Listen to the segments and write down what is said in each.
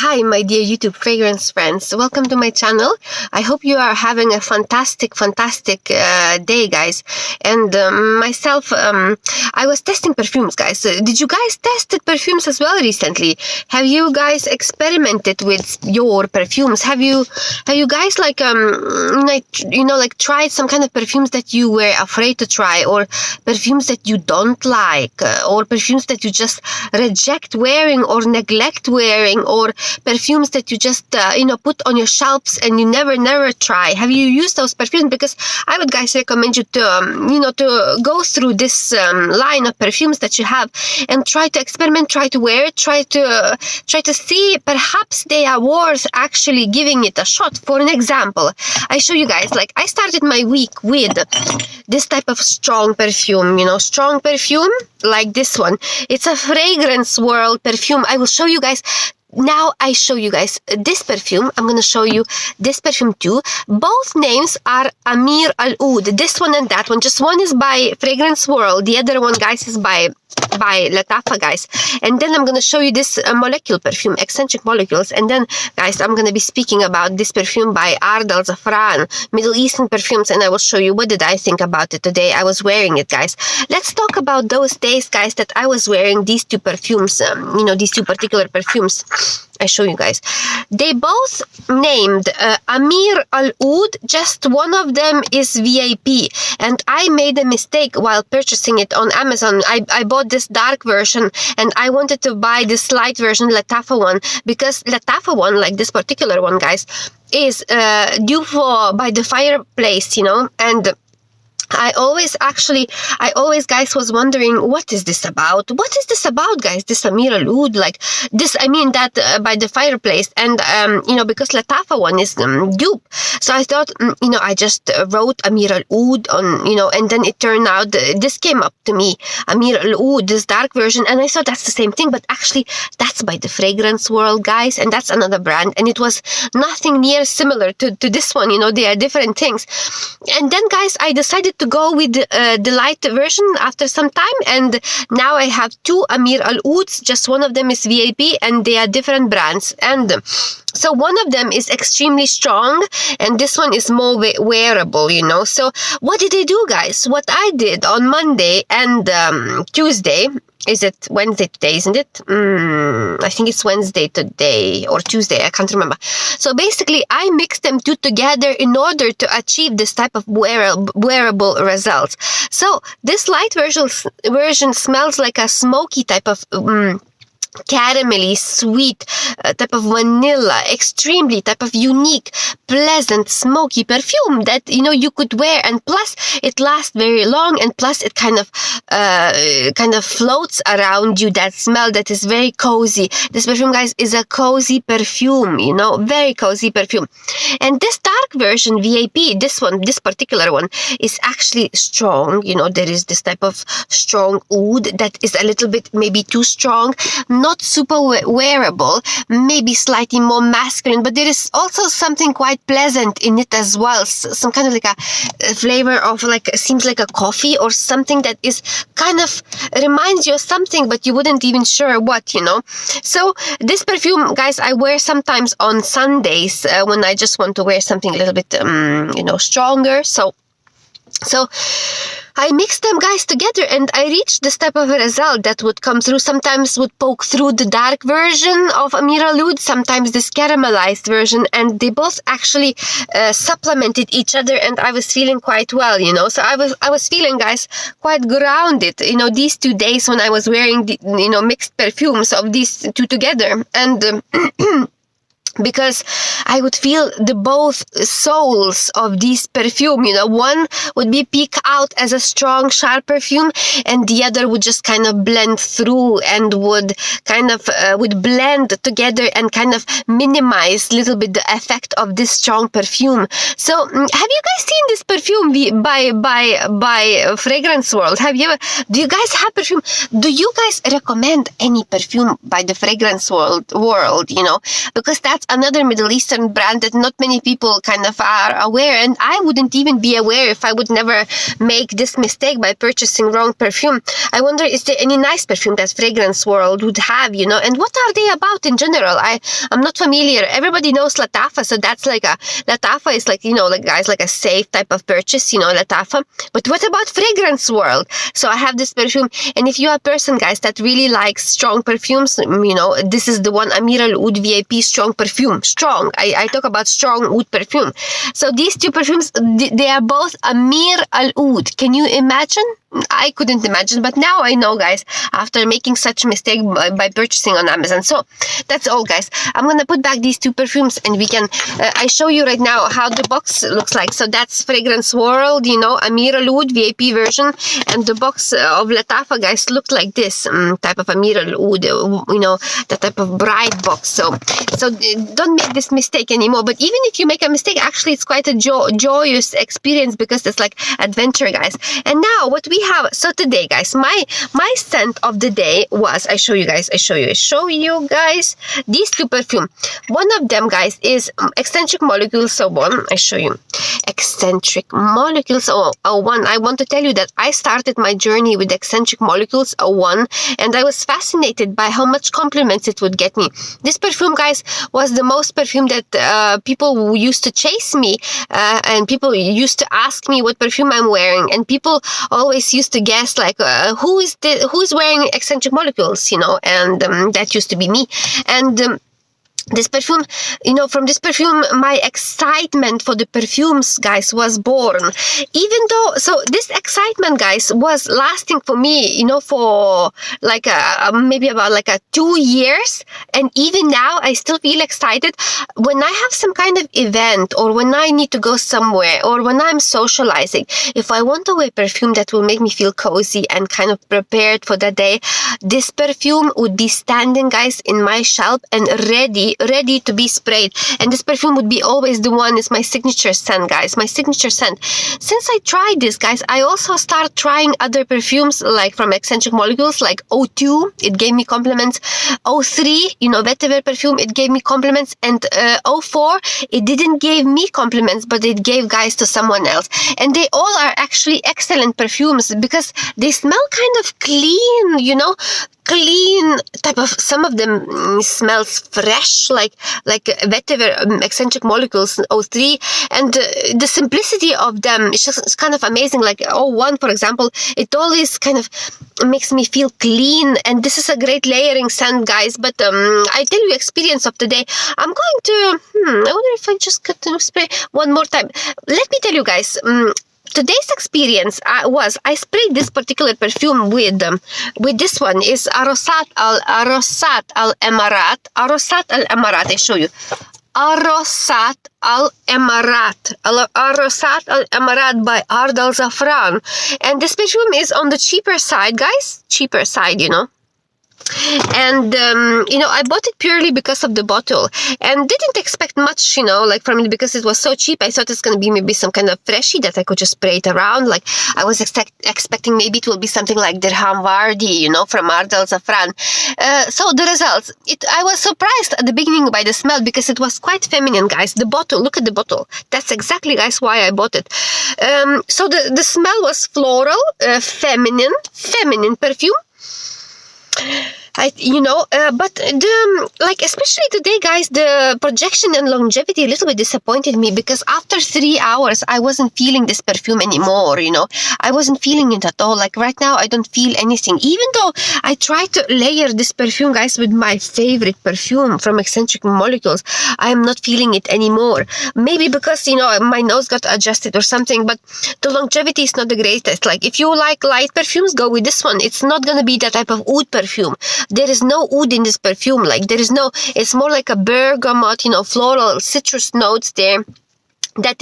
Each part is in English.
Hi, my dear YouTube fragrance friends. Welcome to my channel. I hope you are having a fantastic day, guys. And myself, I was testing perfumes, guys. Did you guys tested perfumes as well recently? Have you guys experimented with your perfumes? Have you guys like tried some kind of perfumes that you were afraid to try, or perfumes that you don't like, or perfumes that you just reject wearing or neglect wearing, or perfumes that you just put on your shelves and you never try? Have you used those perfumes? Because I would guys recommend you to to go through this line of perfumes that you have and try to experiment, try to wear it, try to see perhaps they are worth actually giving it a shot. For an example, I show you guys, like, I started my week with this type of strong perfume, strong perfume like this one. It's a Fragrance World perfume. I will show you guys. Now I show you guys this perfume. I'm going to show you this perfume too. Both names are Ameer Al Oudh. This one and that one. Just one is by Fragrance World. The other one, guys, is by Lattafa, guys. And then I'm going to show you this molecule perfume, eccentric molecules. And then, guys, I'm going to be speaking about this perfume by Ard Al Zafran, Middle Eastern perfumes. And I will show you what did I think about it today. I was wearing it, guys. Let's talk about those days, guys, that I was wearing these two perfumes, these two particular perfumes. I show you guys. They both named Ameer Al Oudh. Just one of them is VIP, and I made a mistake while purchasing it on Amazon. I bought this dark version, and I wanted to buy this light version, Lattafa one, because Lattafa one, like this particular one, guys, is due for by the fireplace, and I always, guys, was wondering, what is this about? What is this about, guys? This Ameer Al Oudh, like this, that by the fireplace. And, because Lattafa one is dupe. So I thought, I just wrote Ameer Al Oudh on, and then it turned out this came up to me, Ameer Al Oudh, this dark version. And I thought that's the same thing, but actually that's by the Fragrance World, guys. And that's another brand. And it was nothing near similar to this one. They are different things. And then, guys, I decided to go with the light version after some time, and now I have two Ameer Al Oudhs. Just one of them is VIP, and they are different brands. And so one of them is extremely strong, and this one is more wearable, So what did I do, guys? What I did on Monday and Tuesday, is it Wednesday today, isn't it? I think it's Wednesday today or Tuesday. I can't remember. So basically, I mixed them two together in order to achieve this type of wearable results. So this light version smells like a smoky type of caramelly sweet type of vanilla, extremely type of unique, pleasant, smoky perfume that you could wear, and plus it lasts very long, and plus it kind of floats around you. That smell that is very cozy. This perfume, guys, is a cozy perfume, very cozy perfume. And this dark version, VIP, this particular one is actually strong. There is this type of strong oud that is a little bit maybe too strong, not super wearable, maybe slightly more masculine, but there is also something quite pleasant in it as well. Some kind of like a flavor of seems like a coffee or something that is kind of reminds you of something, but you wouldn't even sure what, So this perfume, guys, I wear sometimes on Sundays when I just want to wear something a little bit, stronger. So I mixed them, guys, together, and I reached this type of a result that would come through. Sometimes would poke through the dark version of Ameer Al Oudh, sometimes this caramelized version, and they both actually supplemented each other, and I was feeling quite well, So I was feeling, guys, quite grounded, these 2 days when I was wearing the, mixed perfumes of these two together, and because I would feel the both souls of this perfume, one would be peak out as a strong, sharp perfume, and the other would just kind of blend through and would kind of would blend together and kind of minimize a little bit the effect of this strong perfume. So have you guys seen this perfume by Fragrance World? Do you guys have perfume? Do you guys recommend any perfume by the Fragrance World, because that's another Middle Eastern brand that not many people kind of are aware, and I wouldn't even be aware if I would never make this mistake by purchasing wrong perfume. I wonder, is there any nice perfume that Fragrance World would have, you know, and what are they about in general? I'm not familiar. Everybody knows Lattafa, so that's like Lattafa is like, you know, like guys, like a safe type of purchase, you know, Lattafa. But what about Fragrance World? So I have this perfume, and if you are a person, guys, that really likes strong perfumes, you know, this is the one, Ameer Al Oudh VIP strong perfume. Strong. I talk about strong oud perfume. So these two perfumes, they are both Ameer Al Oudh. Can you imagine? I couldn't imagine, but now I know, guys, after making such a mistake by purchasing on Amazon. So that's all, guys. I'm gonna put back these two perfumes, and we can I show you right now how the box looks like. So that's Fragrance World, you know, Ameer Al Oudh VIP version, and the box of Lattafa, guys, looked like this type of Ameer Al Oudh, you know, that type of bright box. So don't make this mistake anymore. But even if you make a mistake, actually it's quite a joyous experience, because it's like adventure, guys. And now what we have, so today, guys, my scent of the day was, I show you guys these two perfume. One of them, guys, is Eccentric Molecules 01. I show you Eccentric Molecules 01. I want to tell you that I started my journey with Eccentric Molecules 01, and I was fascinated by how much compliments it would get me. This perfume, guys, was the most perfume that people used to chase me, and people used to ask me what perfume I'm wearing, and people always used to guess, like, who's wearing Eccentric Molecules, you know, and that used to be me. And this perfume, you know, from this perfume, my excitement for the perfumes, guys, was born. Even though, so this excitement, guys, was lasting for me, you know, for like maybe about like 2 years. And even now, I still feel excited when I have some kind of event, or when I need to go somewhere, or when I'm socializing. If I want to wear perfume that will make me feel cozy and kind of prepared for the day, this perfume would be standing, guys, in my shelf and ready to be sprayed. And this perfume would be always the one. It's my signature scent, guys, my signature scent. Since I tried this, guys, I also start trying other perfumes, like from Eccentric Molecules, like O2, it gave me compliments. O3, you know, vetiver perfume, it gave me compliments. And O4, it didn't give me compliments, but it gave, guys, to someone else. And they all are actually excellent perfumes, because they smell kind of clean, you know, clean type of, some of them smells fresh, like vetiver, Eccentric Molecules 03, and the simplicity of them is just kind of amazing. Like 01, for example, it always kind of makes me feel clean, and this is a great layering scent, guys. But I tell you, experience of today, I'm going to I wonder if I just got to spray one more time. Let me tell you, guys, today's experience was, I sprayed this particular perfume with this one, is Arossat Al Emarat. Arossat Al Emarat, I show you. Arossat Al Emarat. Arossat Al Emarat by Ard Al Zafran. And this perfume is on the cheaper side, guys. Cheaper side, you know. And you know, I bought it purely because of the bottle, and didn't expect much, you know, like from it, because it was so cheap. I thought it's gonna be maybe some kind of freshie that I could just spray it around. Like I was expecting maybe it will be something like Dirham Vardi, you know, from Ard Al Zafran. So the results, I was surprised at the beginning by the smell, because it was quite feminine, guys. The bottle, look at the bottle. That's exactly, guys, why I bought it. So the smell was floral, feminine perfume. But like especially today, guys, the projection and longevity a little bit disappointed me, because after 3 hours I wasn't feeling this perfume anymore. You know, I wasn't feeling it at all. Like right now I don't feel anything, even though I tried to layer this perfume, guys, with my favorite perfume from Eccentric Molecules. I am not feeling it anymore. Maybe because, you know, my nose got adjusted or something, but the longevity is not the greatest. Like if you like light perfumes, go with this one. It's not gonna be that type of oud perfume. There is no oud in this perfume. Like there is no, it's more like a bergamot, you know, floral citrus notes there. That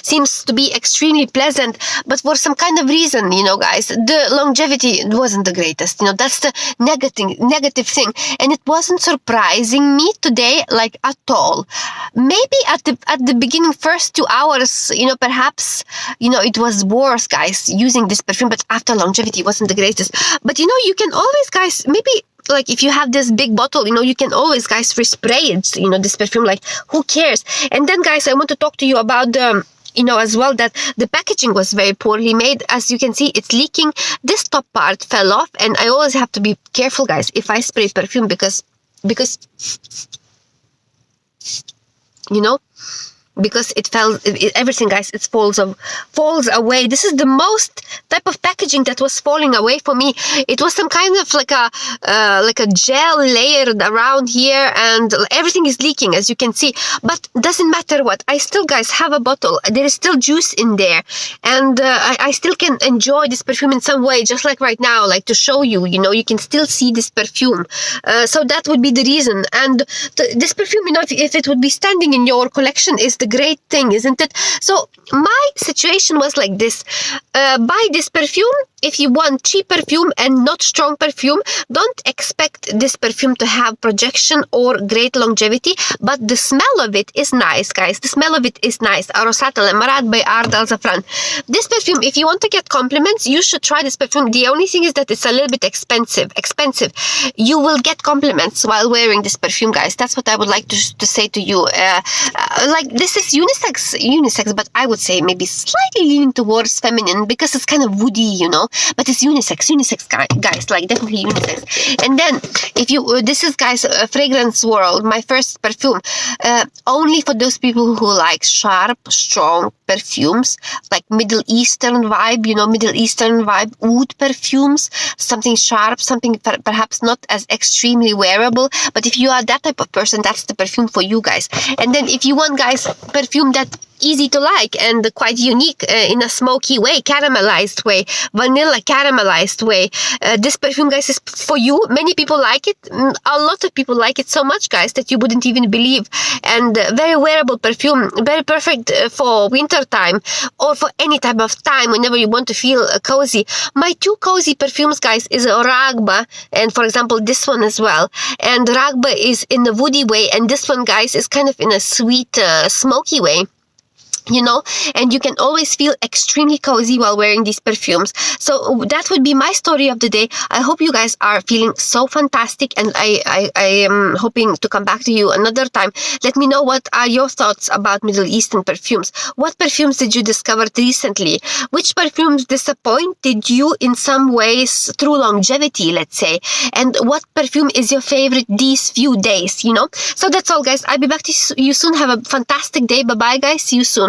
seems to be extremely pleasant, but for some kind of reason, you know, guys, the longevity wasn't the greatest. You know, that's the negative thing, and it wasn't surprising me today, like at all. Maybe at the beginning, first 2 hours, you know, perhaps, you know, it was worse, guys, using this perfume, but after longevity wasn't the greatest. But you know, you can always, guys, maybe like if you have this big bottle, you know, you can always, guys, respray it, you know, this perfume, like who cares? And then, guys, I want to talk to you about the, you know, as well, that the packaging was very poorly made. As you can see, it's leaking. This top part fell off, and I always have to be careful, guys, if I spray perfume, because you know, because everything, guys, it falls away. This is the most type of packaging that was falling away for me. It was some kind of like a gel layered around here, and everything is leaking, as you can see. But doesn't matter what, I still, guys, have a bottle. There is still juice in there, and I still can enjoy this perfume in some way, just like right now, like to show you, you know, you can still see this perfume. So that would be the reason. And this perfume, you know, if it would be standing in your collection, is the great thing, isn't it? So my situation was like this: buy this perfume if you want cheap perfume and not strong perfume. Don't expect this perfume to have projection or great longevity, but the smell of it is nice, guys. The smell of it is nice. Arossat Al Emarat by Ard Al Zafran. This perfume, if you want to get compliments, you should try this perfume. The only thing is that it's a little bit expensive. You will get compliments while wearing this perfume, guys. That's what I would like to say to you. Like, this is unisex, but I would say maybe slightly leaning towards feminine, because it's kind of woody, you know. But it's unisex, guys, like definitely unisex. And then, if you, this is, guys, Fragrance World, my first perfume, only for those people who like sharp, strong perfumes, like Middle Eastern vibe, you know, Middle Eastern vibe, oud perfumes, something sharp, something perhaps not as extremely wearable, but if you are that type of person, that's the perfume for you, guys. And then if you want, guys, perfume that easy to like and quite unique in a smoky way, caramelized way, vanilla caramelized way, this perfume, guys, is for you. Many people like it. A lot of people like it so much, guys, that you wouldn't even believe. And very wearable perfume, very perfect for winter time or for any type of time whenever you want to feel cozy. My two cozy perfumes, guys, is Ragba, and for example this one as well. And Ragba is in a woody way, and this one, guys, is kind of in a sweet smoky way, you know, and you can always feel extremely cozy while wearing these perfumes. So that would be my story of the day. I hope you guys are feeling so fantastic, and I am hoping to come back to you another time. Let me know what are your thoughts about Middle Eastern perfumes. What perfumes did you discover recently? Which perfumes disappointed you in some ways through longevity, let's say? And what perfume is your favorite these few days, you know? So that's all, guys. I'll be back to you soon. Have a fantastic day. Bye-bye, guys. See you soon.